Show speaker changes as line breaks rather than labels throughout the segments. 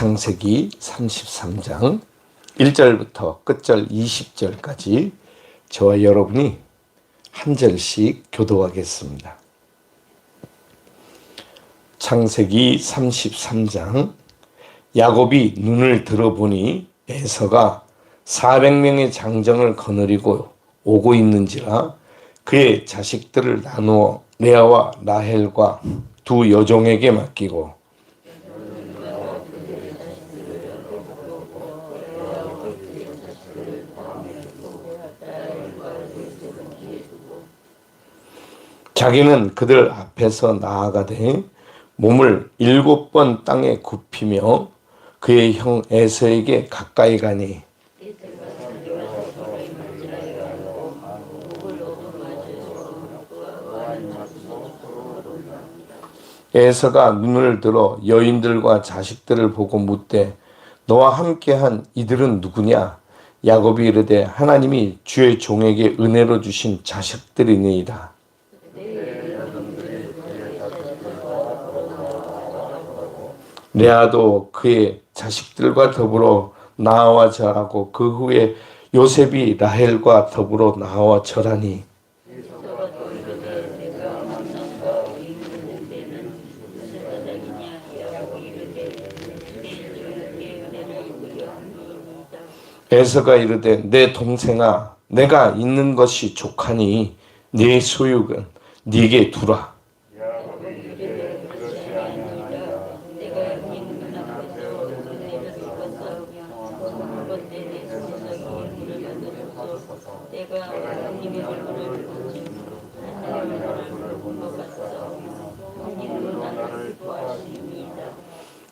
창세기 33장 1절부터 끝절 20절까지 저와 여러분이 한 절씩 교도하겠습니다. 창세기 33장. 야곱이 눈을 들어보니 에서가 400명의 장정을 거느리고 오고 있는지라 그의 자식들을 나누어 레아와 라헬과 두 여종에게 맡기고 자기는 그들 앞에서 나아가되 몸을 7번 땅에 굽히며 그의 형 에서에게 가까이 가니 에서가 눈을 들어 여인들과 자식들을 보고 묻되 너와 함께한 이들은 누구냐? 야곱이 이르되 하나님이 주의 종에게 은혜로 주신 자식들이니이다. 레아도 그의 자식들과 더불어 나와 절하고 그 후에 요셉이 라헬과 더불어 나와 절하니 에서가 이르되 내 동생아 내가 있는 것이 족하니 네 소유는 네게 두라.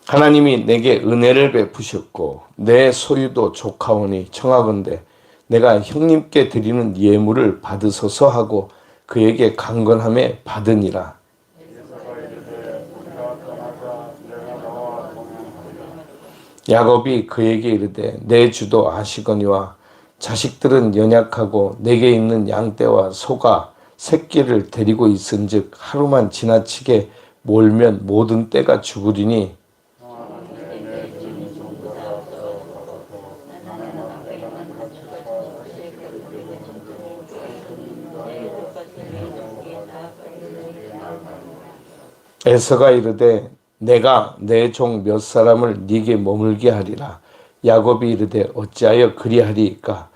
하나님이 내게 은혜를 베푸셨고 내 소유도 족하오니 청하건대 내가 형님께 드리는 예물을 받으소서 하고 그에게 강건함에 받으니라. 야곱이 그에게 이르되 내 주도 아시거니와 자식들은 연약하고 내게 있는 양떼와 소가 새끼를 데리고 있은즉 하루만 지나치게 몰면 모든 떼가 죽으리니 에서가 이르되 내가 내 종 몇 사람을 네게 머물게 하리라. 야곱이 이르되 어찌하여 그리하리이까?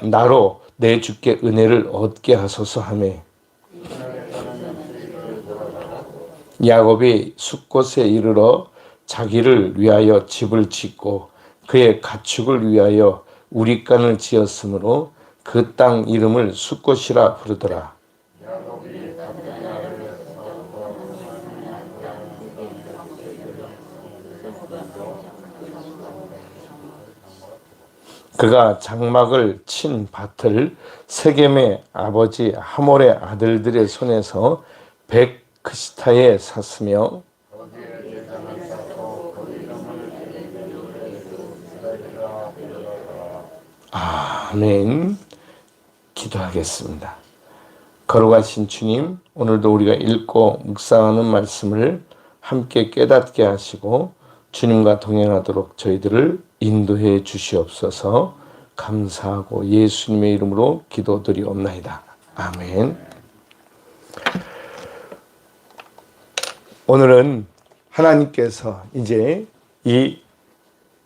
나로 내 주께 은혜를 얻게 하소서 하매 야곱이 숫곳에 이르러 자기를 위하여 집을 짓고 그의 가축을 위하여 우리간을 지었으므로 그 땅 이름을 숫곳이라 부르더라. 그가 장막을 친 밭을 세겜의 아버지 하몰의 아들들의 손에서 백크시타에 샀으며 아멘. 기도하겠습니다. 거룩하신 주님, 오늘도 우리가 읽고 묵상하는 말씀을 함께 깨닫게 하시고 주님과 동행하도록 저희들을 인도해 주시옵소서. 감사하고 예수님의 이름으로 기도드리옵나이다. 아멘. 오늘은 하나님께서 이제 이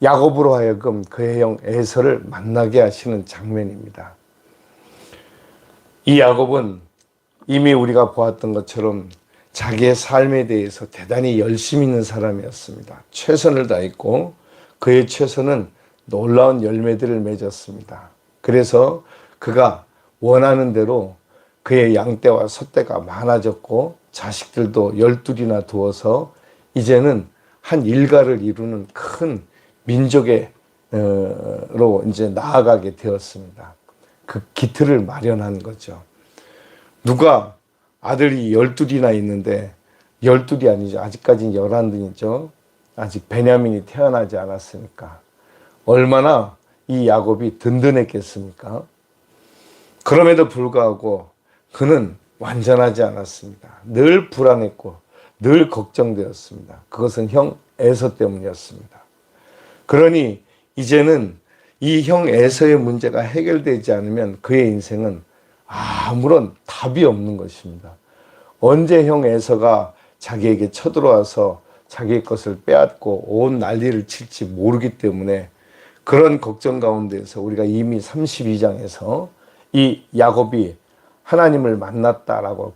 야곱으로 하여금 그의 형 에서를 만나게 하시는 장면입니다. 이 야곱은 이미 우리가 보았던 것처럼 자기의 삶에 대해서 대단히 열심 있는 사람이었습니다. 최선을 다했고 그의 최선은 놀라운 열매들을 맺었습니다. 그래서 그가 원하는 대로 그의 양떼와 소떼가 많아졌고 자식들도 12이나 두어서 이제는 한 일가를 이루는 큰 민족으로 이제 나아가게 되었습니다. 그 기틀을 마련한 거죠. 누가 아들이 12이나 있는데 12이 아니죠. 아직까지는 11이죠. 아직 베냐민이 태어나지 않았으니까. 얼마나 이 야곱이 든든했겠습니까? 그럼에도 불구하고 그는 완전하지 않았습니다. 늘 불안했고 늘 걱정되었습니다. 그것은 형 에서 때문이었습니다. 그러니 이제는 이 형 에서의 문제가 해결되지 않으면 그의 인생은 아무런 답이 없는 것입니다. 언제 형 에서가 자기에게 쳐들어와서 자기의 것을 빼앗고 온 난리를 칠지 모르기 때문에 그런 걱정 가운데서 우리가 이미 32장에서 이 야곱이 하나님을 만났다라고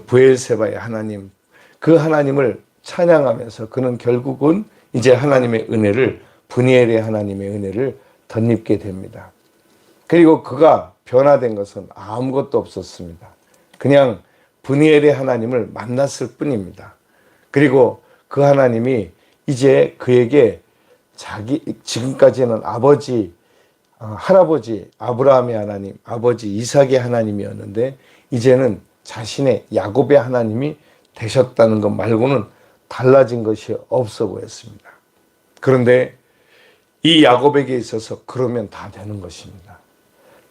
부엘세바의 하나님, 그 하나님을 찬양하면서 그는 결국은 이제 하나님의 은혜를, 브니엘의 하나님의 은혜를 덧입게 됩니다. 그리고 그가 변화된 것은 아무것도 없었습니다. 그냥 브니엘의 하나님을 만났을 뿐입니다. 그리고 그 하나님이 이제 그에게 지금까지는 할아버지 아브라함의 하나님, 아버지 이삭의 하나님이었는데 이제는 자신의 야곱의 하나님이 되셨다는 것 말고는 달라진 것이 없어 보였습니다. 그런데 이 야곱에게 있어서 그러면 다 되는 것입니다.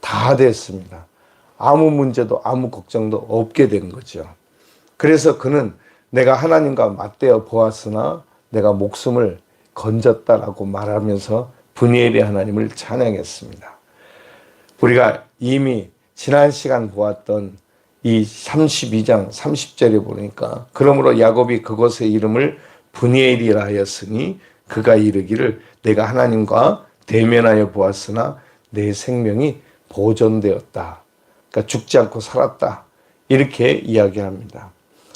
다 됐습니다. 아무 문제도 아무 걱정도 없게 된 거죠. 그래서 그는 내가 하나님과 맞대어 보았으나 내가 목숨을 건졌다라고 말하면서 브니엘의 하나님을 찬양했습니다. 우리가 이미 지난 시간 보았던 이 32장 30절에 보니까 그러므로 야곱이 그곳의 이름을 브니엘이라 하였으니 그가 이르기를 내가 하나님과 대면하여 보았으나 내 생명이 보존되었다. 그러니까 죽지 않고 살았다. 이렇게 이야기합니다.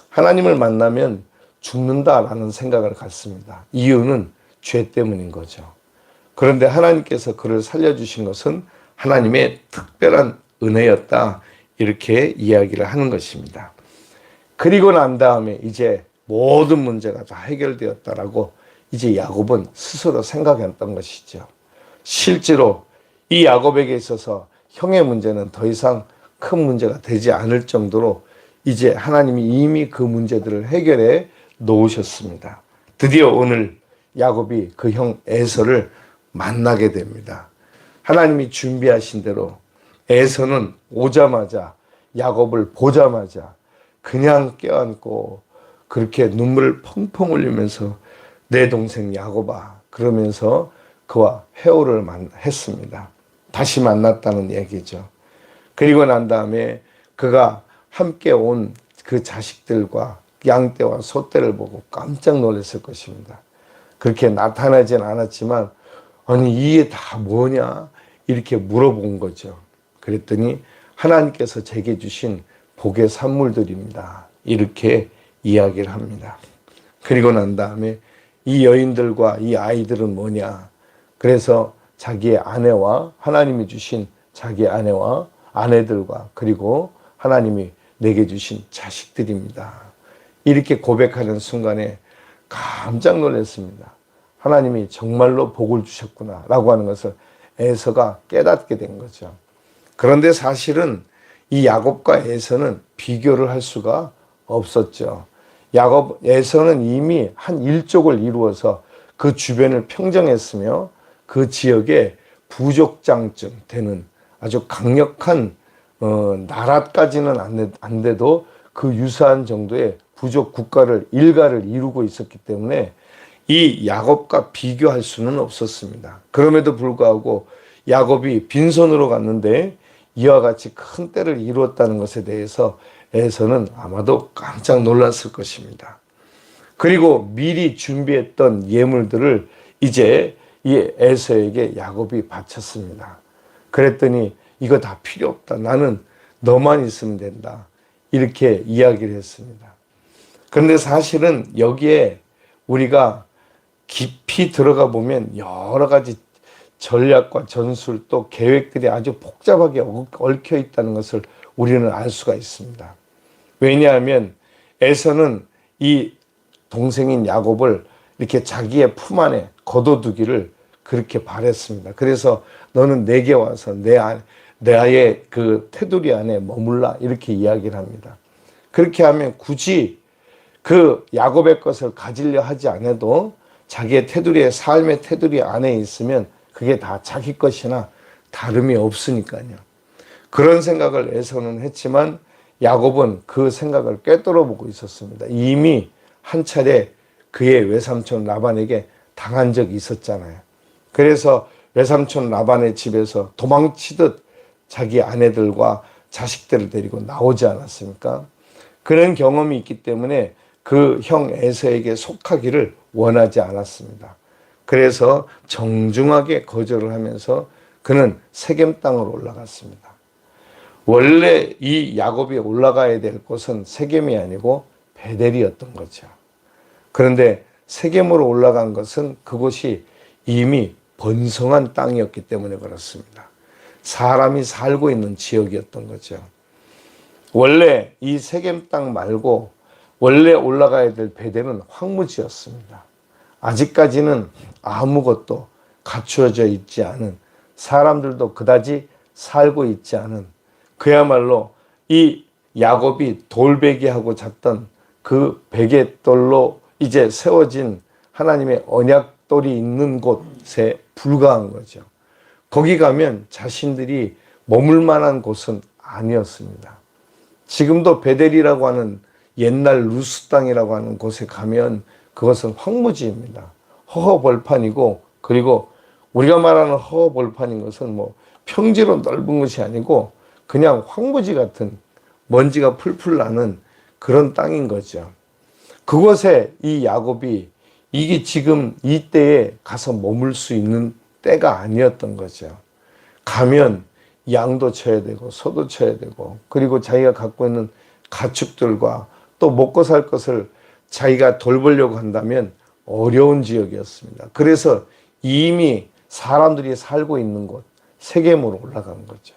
하나님을 만나면 죽는다라는 생각을 갖습니다. 이유는 죄 때문인 거죠. 그런데 하나님께서 그를 살려주신 것은 하나님의 특별한 은혜였다. 이렇게 이야기를 하는 것입니다. 그리고 난 다음에 이제 모든 문제가 다 해결되었다라고 이제 야곱은 스스로 생각했던 것이죠. 실제로 이 야곱에게 있어서 형의 문제는 더 이상 큰 문제가 되지 않을 정도로 이제 하나님이 이미 그 문제들을 해결해 놓으셨습니다. 드디어 오늘 야곱이 그 형 에서를 만나게 됩니다. 하나님이 준비하신 대로 에서는 오자마자 야곱을 보자마자 그냥 껴안고 그렇게 눈물을 펑펑 흘리면서 내 동생 야곱아 그러면서 그와 회오를 했습니다. 다시 만났다는 얘기죠. 그리고 난 다음에 그가 함께 온 그 자식들과 양떼와 소떼를 보고 깜짝 놀랐을 것입니다. 그렇게 나타나진 않았지만 아니 이게 다 뭐냐 이렇게 물어본 거죠. 그랬더니 하나님께서 제게 주신 복의 산물들입니다. 이렇게 이야기를 합니다. 그리고 난 다음에 이 여인들과 이 아이들은 뭐냐. 그래서 자기의 아내와 하나님이 주신 자기의 아내와 아내들과 그리고 하나님이 내게 주신 자식들입니다. 이렇게 고백하는 순간에 깜짝 놀랐습니다. 하나님이 정말로 복을 주셨구나 라고 하는 것을 에서가 깨닫게 된 거죠. 그런데 사실은 이 야곱과 에서는 비교를 할 수가 없었죠. 에서는 이미 한 일족을 이루어서 그 주변을 평정했으며 그 지역에 부족장쯤 되는 아주 강력한 나라까지는 안 돼도 그 유사한 정도의 부족 국가를 일가를 이루고 있었기 때문에 이 야곱과 비교할 수는 없었습니다. 그럼에도 불구하고 야곱이 빈손으로 갔는데 이와 같이 큰 때를 이루었다는 것에 대해서 에서는 아마도 깜짝 놀랐을 것입니다. 그리고 미리 준비했던 예물들을 이제 이 에서에게 야곱이 바쳤습니다. 그랬더니 이거 다 필요 없다. 나는 너만 있으면 된다. 이렇게 이야기를 했습니다. 그런데 사실은 여기에 우리가 깊이 들어가 보면 여러 가지 전략과 전술 또 계획들이 아주 복잡하게 얽혀 있다는 것을 우리는 알 수가 있습니다. 왜냐하면 에서는 이 동생인 야곱을 이렇게 자기의 품 안에 거둬두기를 그렇게 바랬습니다. 그래서 너는 내게 와서 내 아이의 그 테두리 안에 머물라 이렇게 이야기를 합니다. 그렇게 하면 굳이 그 야곱의 것을 가지려 하지 않아도 자기의 테두리에 삶의 테두리 안에 있으면 그게 다 자기 것이나 다름이 없으니까요. 그런 생각을 에서는 했지만 야곱은 그 생각을 꿰뚫어 보고 있었습니다. 이미 한 차례 그의 외삼촌 라반에게 당한 적이 있었잖아요. 그래서 외삼촌 라반의 집에서 도망치듯 자기 아내들과 자식들을 데리고 나오지 않았습니까? 그런 경험이 있기 때문에 그 형 에서에게 속하기를 원하지 않았습니다. 그래서 정중하게 거절을 하면서 그는 세겜 땅으로 올라갔습니다. 원래 이 야곱이 올라가야 될 곳은 세겜이 아니고 베델이었던 거죠. 그런데 세겜으로 올라간 것은 그곳이 이미 번성한 땅이었기 때문에 그렇습니다. 사람이 살고 있는 지역이었던 거죠. 원래 이 세겜 땅 말고 원래 올라가야 될 베델은 황무지였습니다. 아직까지는 아무것도 갖추어져 있지 않은, 사람들도 그다지 살고 있지 않은, 그야말로 이 야곱이 돌베개하고 잤던 그 베갯돌로 이제 세워진 하나님의 언약돌이 있는 곳에 불과한 거죠. 거기 가면 자신들이 머물 만한 곳은 아니었습니다. 지금도 베델이라고 하는 옛날 루스 땅이라고 하는 곳에 가면 그것은 황무지입니다. 허허벌판이고, 그리고 우리가 말하는 허허벌판인 것은 뭐 평지로 넓은 것이 아니고 그냥 황무지 같은 먼지가 풀풀 나는 그런 땅인 거죠. 그곳에 이 야곱이 이게 지금 이때에 가서 머물 수 있는 때가 아니었던 거죠. 가면 양도 쳐야 되고 소도 쳐야 되고, 그리고 자기가 갖고 있는 가축들과 또 먹고 살 것을 자기가 돌보려고 한다면 어려운 지역이었습니다. 그래서 이미 사람들이 살고 있는 곳 세겜으로 올라간 거죠.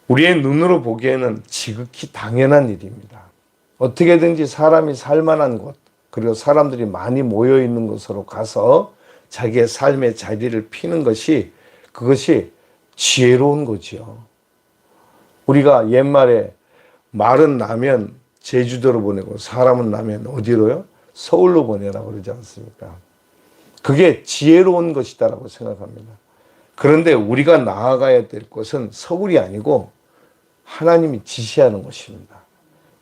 우리의 눈으로 보기에는 지극히 당연한 일입니다. 어떻게든지 사람이 살만한 곳, 그리고 사람들이 많이 모여 있는 곳으로 가서 자기의 삶의 자리를 피는 것이, 그것이 지혜로운 거지요. 우리가 옛말에 말은 나면 제주도로 보내고 사람은 나면 어디로요? 서울로 보내라고 그러지 않습니까? 그게 지혜로운 것이다라고 생각합니다. 그런데 우리가 나아가야 될 곳은 서울이 아니고 하나님이 지시하는 곳입니다.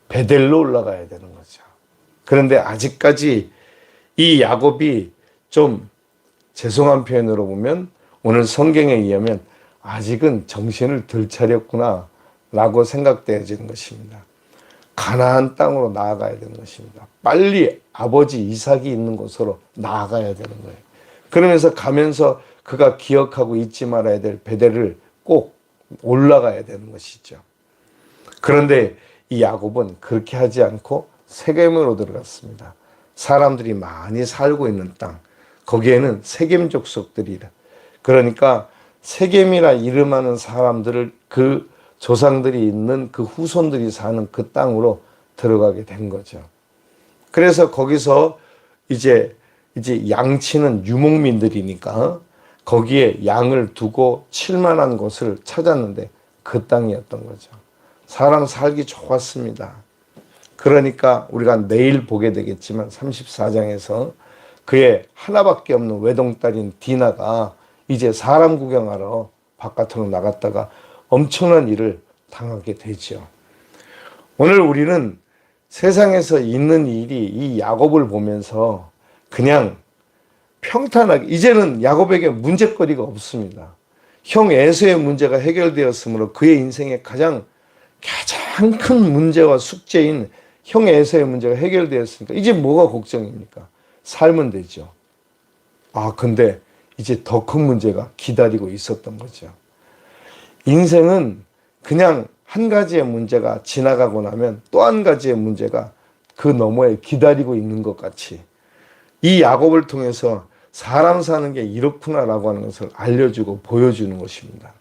베델로 올라가야 되는 거죠. 그런데 아직까지 이 야곱이 좀 죄송한 표현으로 보면 오늘 성경에 의하면 아직은 정신을 덜 차렸구나 라고 생각되어지는 것입니다. 가나안 땅으로 나아가야 되는 것입니다. 빨리 아버지 이삭이 있는 곳으로 나아가야 되는 거예요. 그러면서 가면서 그가 기억하고 잊지 말아야 될 베델을 꼭 올라가야 되는 것이죠. 그런데 이 야곱은 그렇게 하지 않고 세겜으로 들어갔습니다. 사람들이 많이 살고 있는 땅, 거기에는 세겜 족속들이라, 그러니까 세겜이라 이름하는 사람들을, 그 조상들이 있는 그 후손들이 사는 그 땅으로 들어가게 된 거죠. 그래서 거기서 이제 양치는 유목민들이니까 거기에 양을 두고 칠 만한 곳을 찾았는데 그 땅이었던 거죠. 사람 살기 좋았습니다. 그러니까 우리가 내일 보게 되겠지만 34장에서 그의 하나밖에 없는 외동딸인 디나가 이제 사람 구경하러 바깥으로 나갔다가 엄청난 일을 당하게 되죠. 오늘 우리는 세상에서 있는 일이 이 야곱을 보면서 그냥 평탄하게, 이제는 야곱에게 문제거리가 없습니다. 형 에서의 문제가 해결되었으므로 그의 인생의 가장 큰 문제와 숙제인 형 에서의 문제가 해결되었으니까 이제 뭐가 걱정입니까? 살면 되죠. 근데 이제 더 큰 문제가 기다리고 있었던 거죠. 인생은 그냥 한 가지의 문제가 지나가고 나면 또 한 가지의 문제가 그 너머에 기다리고 있는 것 같이 이 야곱을 통해서 사람 사는 게 이렇구나라고 하는 것을 알려주고 보여주는 것입니다.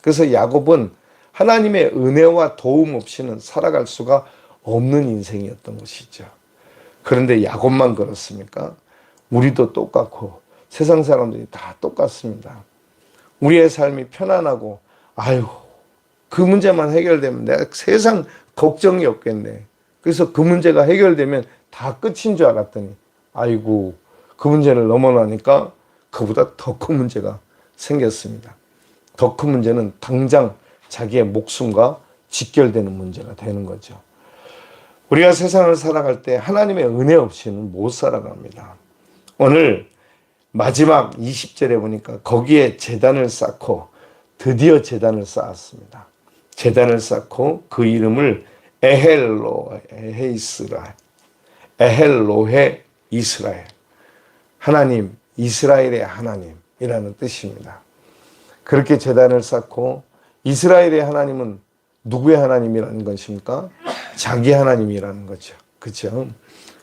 그래서 야곱은 하나님의 은혜와 도움 없이는 살아갈 수가 없는 인생이었던 것이죠. 그런데 야곱만 그렇습니까? 우리도 똑같고 세상 사람들이 다 똑같습니다. 우리의 삶이 편안하고 그 문제만 해결되면 내가 세상 걱정이 없겠네. 그래서 그 문제가 해결되면 다 끝인 줄 알았더니 그 문제를 넘어나니까 그보다 더 큰 문제가 생겼습니다. 더 큰 문제는 당장 자기의 목숨과 직결되는 문제가 되는 거죠. 우리가 세상을 살아갈 때 하나님의 은혜 없이는 못 살아갑니다. 오늘 마지막 20절에 보니까 거기에 제단을 쌓고 드디어 제단을 쌓았습니다. 제단을 쌓고 그 이름을 에헬로헤 이스라엘, 하나님, 이스라엘의 하나님이라는 뜻입니다. 그렇게 제단을 쌓고, 이스라엘의 하나님은 누구의 하나님이라는 것입니까? 자기 하나님이라는 거죠. 그렇죠?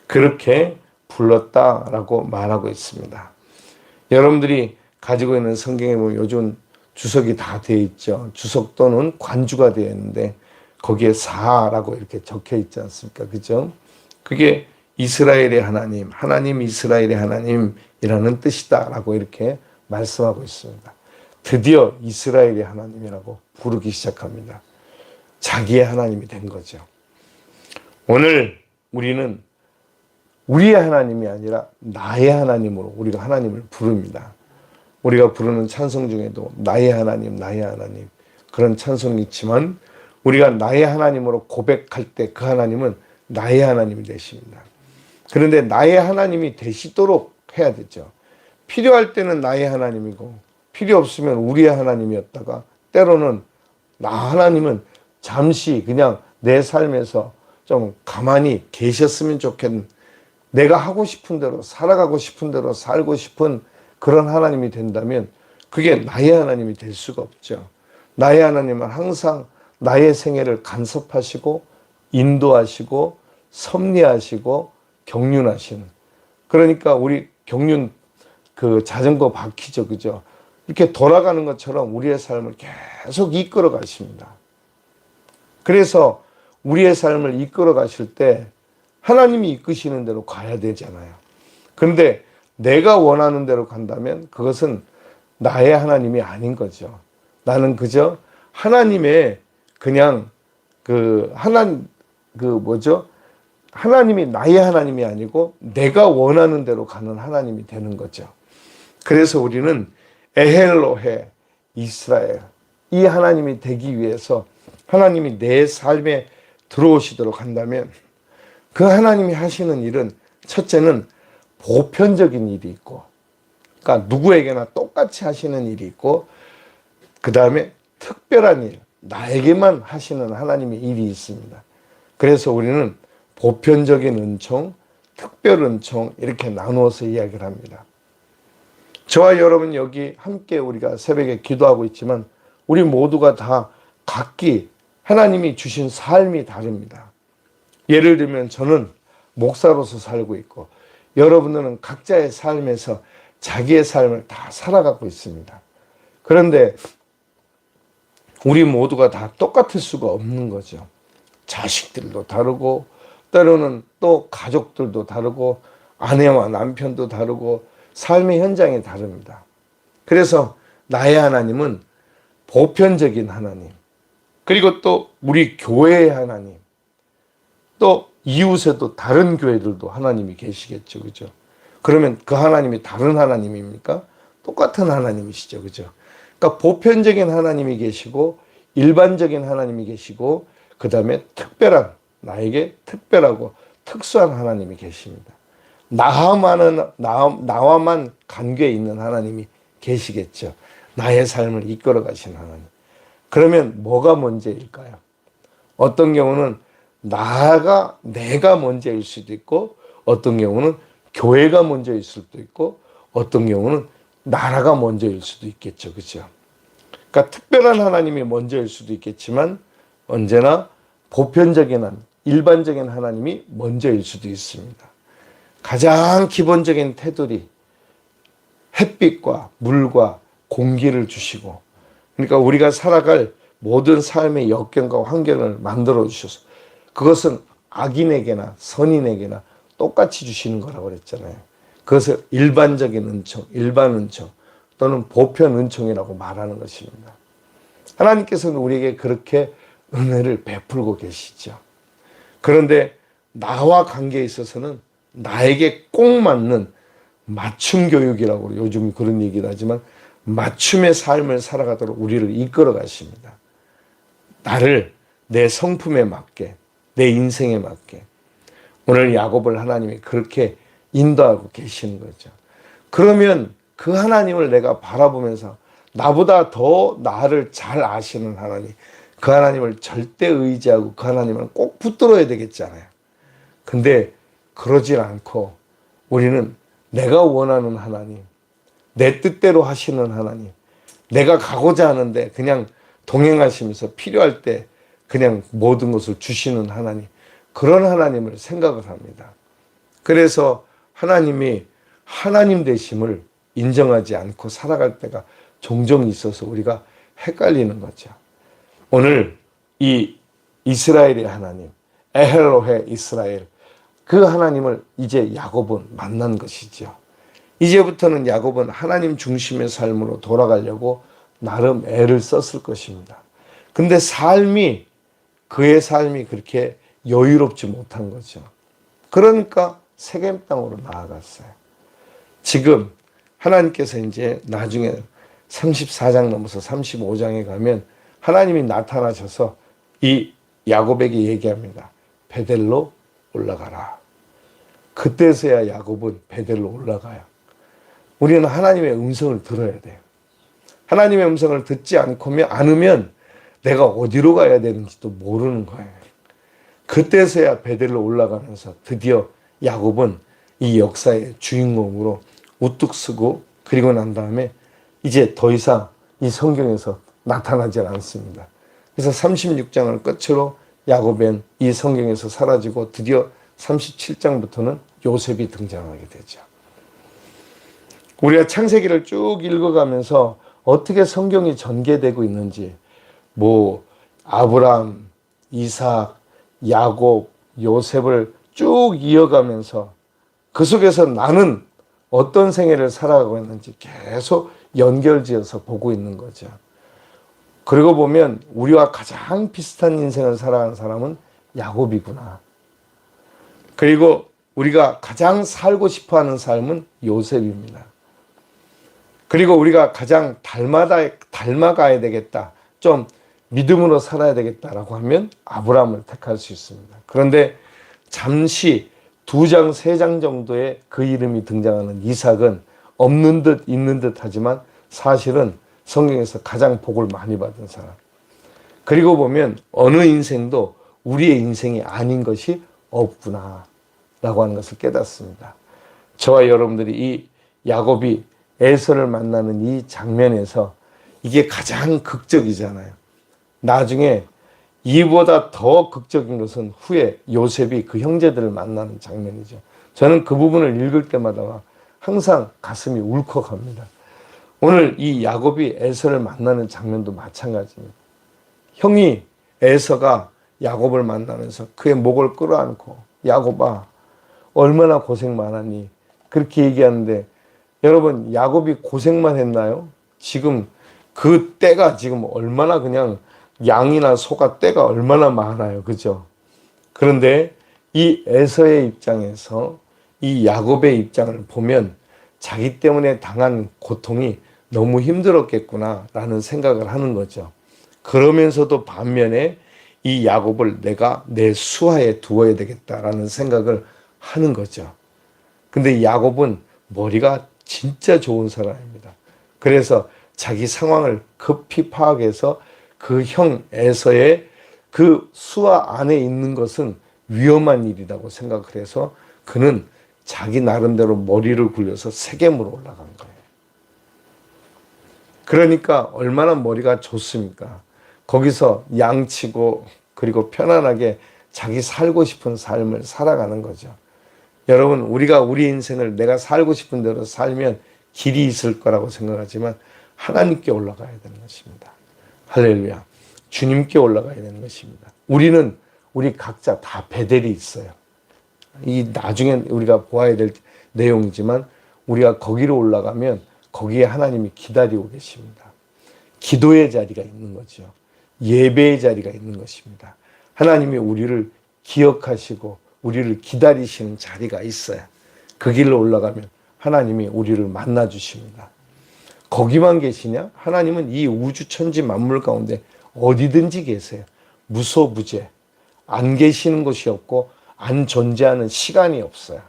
그렇게 불렀다라고 말하고 있습니다. 여러분들이 가지고 있는 성경에 보면 요즘 주석이 다 되어 있죠. 주석 또는 관주가 되어 있는데 거기에 사라고 이렇게 적혀 있지 않습니까? 그죠? 그게 이스라엘의 하나님, 하나님 이스라엘의 하나님이라는 뜻이다라고 이렇게 말씀하고 있습니다. 드디어 이스라엘의 하나님이라고 부르기 시작합니다. 자기의 하나님이 된 거죠. 오늘 우리는 우리의 하나님이 아니라 나의 하나님으로 우리가 하나님을 부릅니다. 우리가 부르는 찬송 중에도 나의 하나님, 나의 하나님 그런 찬송이 있지만 우리가 나의 하나님으로 고백할 때 그 하나님은 나의 하나님이 되십니다. 그런데 나의 하나님이 되시도록 해야 되죠. 필요할 때는 나의 하나님이고 필요 없으면 우리의 하나님이었다가 때로는 나 하나님은 잠시 그냥 내 삶에서 좀 가만히 계셨으면 좋겠는, 내가 하고 싶은 대로 살아가고 싶은 대로 살고 싶은 그런 하나님이 된다면 그게 나의 하나님이 될 수가 없죠. 나의 하나님은 항상 나의 생애를 간섭하시고 인도하시고 섭리하시고 경륜하시는, 그러니까 우리 경륜 그 자전거 바퀴죠, 그죠? 이렇게 돌아가는 것처럼 우리의 삶을 계속 이끌어 가십니다. 그래서 우리의 삶을 이끌어 가실 때 하나님이 이끄시는 대로 가야 되잖아요. 그런데 내가 원하는 대로 간다면 그것은 나의 하나님이 아닌 거죠. 나는 그저 하나님의 그냥 하나님이 나의 하나님이 아니고 내가 원하는 대로 가는 하나님이 되는 거죠. 그래서 우리는 에헬로헤 이스라엘, 이 하나님이 되기 위해서 하나님이 내 삶에 들어오시도록 한다면 그 하나님이 하시는 일은 첫째는 보편적인 일이 있고, 그러니까 누구에게나 똑같이 하시는 일이 있고, 그 다음에 특별한 일, 나에게만 하시는 하나님의 일이 있습니다. 그래서 우리는 보편적인 은총, 특별 은총 이렇게 나누어서 이야기를 합니다. 저와 여러분 여기 함께 우리가 새벽에 기도하고 있지만 우리 모두가 다 각기 하나님이 주신 삶이 다릅니다. 예를 들면 저는 목사로서 살고 있고 여러분들은 각자의 삶에서 자기의 삶을 다 살아가고 있습니다. 그런데 우리 모두가 다 똑같을 수가 없는 거죠. 자식들도 다르고 때로는 또 가족들도 다르고 아내와 남편도 다르고 삶의 현장이 다릅니다. 그래서 나의 하나님은 보편적인 하나님, 그리고 또 우리 교회의 하나님, 또 이웃에도 다른 교회들도 하나님이 계시겠죠. 그죠? 그러면 그 하나님이 다른 하나님입니까? 똑같은 하나님이시죠. 그죠? 그러니까 보편적인 하나님이 계시고 일반적인 하나님이 계시고 그 다음에 특별한, 나에게 특별하고 특수한 하나님이 계십니다. 나와만 관계 있는 하나님이 계시겠죠. 나의 삶을 이끌어 가신 하나님. 그러면 뭐가 먼저일까요? 어떤 경우는 내가 먼저일 수도 있고, 어떤 경우는 교회가 먼저일 수도 있고, 어떤 경우는 나라가 먼저일 수도 있겠죠. 그죠? 그러니까 특별한 하나님이 먼저일 수도 있겠지만 언제나 보편적인 일반적인 하나님이 먼저일 수도 있습니다. 가장 기본적인 테두리, 햇빛과 물과 공기를 주시고, 그러니까 우리가 살아갈 모든 삶의 여건과 환경을 만들어 주셔서 그것은 악인에게나 선인에게나 똑같이 주시는 거라고 그랬잖아요. 그것을 일반적인 은총, 일반 은총 또는 보편 은총이라고 말하는 것입니다. 하나님께서는 우리에게 그렇게 은혜를 베풀고 계시죠. 그런데 나와 관계에 있어서는 나에게 꼭 맞는 맞춤 교육이라고 요즘 그런 얘기를 하지만 맞춤의 삶을 살아가도록 우리를 이끌어 가십니다. 나를 내 성품에 맞게, 내 인생에 맞게, 오늘 야곱을 하나님이 그렇게 인도하고 계시는 거죠. 그러면 그 하나님을 내가 바라보면서 나보다 더 나를 잘 아시는 하나님, 그 하나님을 절대 의지하고 그 하나님을 꼭 붙들어야 되겠잖아요. 근데 그러질 않고 우리는 내가 원하는 하나님, 내 뜻대로 하시는 하나님, 내가 가고자 하는데 그냥 동행하시면서 필요할 때 그냥 모든 것을 주시는 하나님, 그런 하나님을 생각을 합니다. 그래서 하나님이 하나님 되심을 인정하지 않고 살아갈 때가 종종 있어서 우리가 헷갈리는 거죠. 오늘 이 이스라엘의 하나님, 에헬로헤 이스라엘, 그 하나님을 이제 야곱은 만난 것이죠. 이제부터는 야곱은 하나님 중심의 삶으로 돌아가려고 나름 애를 썼을 것입니다. 근데 그의 삶이 그렇게 여유롭지 못한 거죠. 그러니까 세겜 땅으로 나아갔어요. 지금 하나님께서 이제 나중에 34장 넘어서 35장에 가면 하나님이 나타나셔서 이 야곱에게 얘기합니다. 베델로 올라가라. 그때서야 야곱은 베델로 올라가요. 우리는 하나님의 음성을 들어야 돼요. 하나님의 음성을 듣지 않으면 내가 어디로 가야 되는지도 모르는 거예요. 그때서야 베델로 올라가면서 드디어 야곱은 이 역사의 주인공으로 우뚝 서고, 그리고 난 다음에 이제 더 이상 이 성경에서 나타나지 않습니다. 그래서 36장을 끝으로 야곱은 이 성경에서 사라지고 드디어 37장부터는 요셉이 등장하게 되죠. 우리가 창세기를 쭉 읽어가면서 어떻게 성경이 전개되고 있는지, 아브람, 이삭, 야곱, 요셉을 쭉 이어가면서 그 속에서 나는 어떤 생애를 살아가고 있는지 계속 연결지어서 보고 있는 거죠. 그리고 보면 우리와 가장 비슷한 인생을 살아가는 사람은 야곱이구나. 그리고 우리가 가장 살고 싶어하는 삶은 요셉입니다. 그리고 우리가 가장 닮아가야 되겠다, 좀 믿음으로 살아야 되겠다라고 하면 아브라함을 택할 수 있습니다. 그런데 잠시 2장, 3장 정도의 그 이름이 등장하는 이삭은 없는 듯 있는 듯 하지만 사실은 성경에서 가장 복을 많이 받은 사람. 그리고 보면 어느 인생도 우리의 인생이 아닌 것이 없구나 라고 하는 것을 깨닫습니다. 저와 여러분들이 이 야곱이 에서를 만나는 이 장면에서 이게 가장 극적이잖아요. 나중에 이보다 더 극적인 것은 후에 요셉이 그 형제들을 만나는 장면이죠. 저는 그 부분을 읽을 때마다 항상 가슴이 울컥합니다. 오늘 이 야곱이 에서를 만나는 장면도 마찬가지입니다. 형이 에서가 야곱을 만나면서 그의 목을 끌어안고 야곱아 얼마나 고생 많았니? 그렇게 얘기하는데 여러분, 야곱이 고생만 했나요? 지금 그 때가 지금 얼마나 그냥 양이나 소가 때가 얼마나 많아요. 그죠? 그런데 이 에서의 입장에서 이 야곱의 입장을 보면 자기 때문에 당한 고통이 너무 힘들었겠구나 라는 생각을 하는 거죠. 그러면서도 반면에 이 야곱을 내가 내 수하에 두어야 되겠다라는 생각을 하는 거죠. 근데 야곱은 머리가 진짜 좋은 사람입니다. 그래서 자기 상황을 급히 파악해서 그 형 에서의 그 수하 안에 있는 것은 위험한 일이라고 생각을 해서 그는 자기 나름대로 머리를 굴려서 세겜으로 올라간 거예요. 그러니까 얼마나 머리가 좋습니까? 거기서 양치고 그리고 편안하게 자기 살고 싶은 삶을 살아가는 거죠. 여러분, 우리가 우리 인생을 내가 살고 싶은 대로 살면 길이 있을 거라고 생각하지만 하나님께 올라가야 되는 것입니다. 할렐루야. 주님께 올라가야 되는 것입니다. 우리 각자 다 베델이 있어요. 이 나중에 우리가 보아야 될 내용이지만 우리가 거기로 올라가면 거기에 하나님이 기다리고 계십니다. 기도의 자리가 있는 거죠. 예배의 자리가 있는 것입니다. 하나님이 우리를 기억하시고 우리를 기다리시는 자리가 있어요. 그 길로 올라가면 하나님이 우리를 만나 주십니다. 거기만 계시냐? 하나님은 이 우주 천지 만물 가운데 어디든지 계세요. 무소부재. 안 계시는 곳이 없고 안 존재하는 시간이 없어요.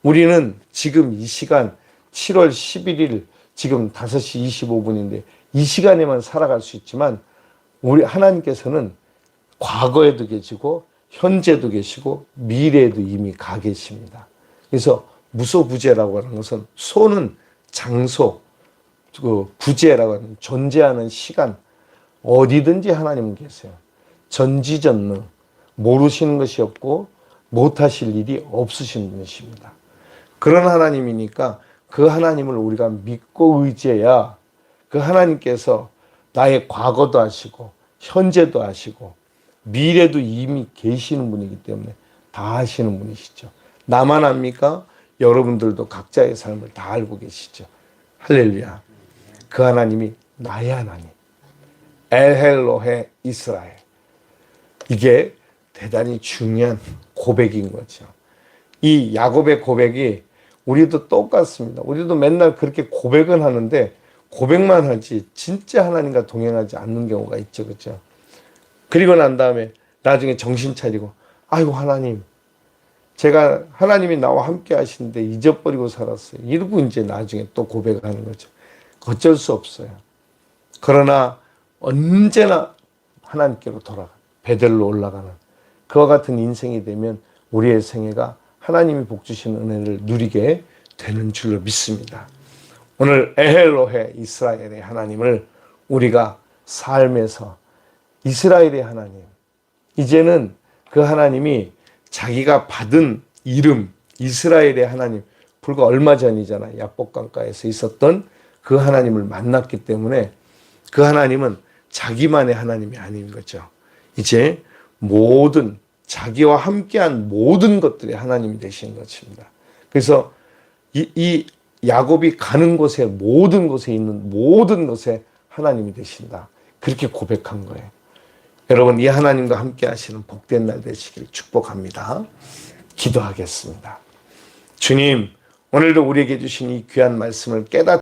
우리는 지금 이 시간 7월 11일 지금 5시 25분인데 이 시간에만 살아갈 수 있지만 우리 하나님께서는 과거에도 계시고 현재도 계시고 미래에도 이미 가 계십니다. 그래서 무소부재라고 하는 것은 소는 장소, 부재라고 하는 존재하는 시간, 어디든지 하나님은 계세요. 전지전능, 모르시는 것이 없고 못하실 일이 없으신 분이십니다. 그런 하나님이니까 그 하나님을 우리가 믿고 의지해야 그 하나님께서 나의 과거도 아시고 현재도 아시고 미래도 이미 계시는 분이기 때문에 다 아시는 분이시죠. 나만 압니까? 여러분들도 각자의 삶을 다 알고 계시죠. 할렐루야. 그 하나님이 나의 하나님. 엘헬로헤 이스라엘. 이게 대단히 중요한 고백인 거죠. 이 야곱의 고백이 우리도 똑같습니다. 우리도 맨날 그렇게 고백은 하는데 고백만 하지 진짜 하나님과 동행하지 않는 경우가 있죠. 그렇죠? 그리고 난 다음에 나중에 정신 차리고 아이고 하나님 제가 하나님이 나와 함께 하시는데 잊어버리고 살았어요. 이러고 이제 나중에 또 고백을 하는 거죠. 어쩔 수 없어요. 그러나 언제나 하나님께로 돌아가 베델로 올라가는 그와 같은 인생이 되면 우리의 생애가 하나님이 복 주신 은혜를 누리게 되는 줄로 믿습니다. 오늘 에헬로헤 이스라엘의 하나님을 우리가 삶에서 이스라엘의 하나님, 이제는 그 하나님이 자기가 받은 이름 이스라엘의 하나님, 불과 얼마 전이잖아요. 야복강가에서 있었던 그 하나님을 만났기 때문에 그 하나님은 자기만의 하나님이 아닌 거죠. 이제 모든 자기와 함께한 모든 것들이 하나님이 되신 것입니다. 그래서 이 야곱이 가는 곳에 모든 곳에 있는 모든 것에 하나님이 되신다. 그렇게 고백한 거예요. 여러분 이 하나님과 함께 하시는 복된 날 되시길 축복합니다. 기도하겠습니다. 주님 오늘도 우리에게 주신 이 귀한 말씀을 깨닫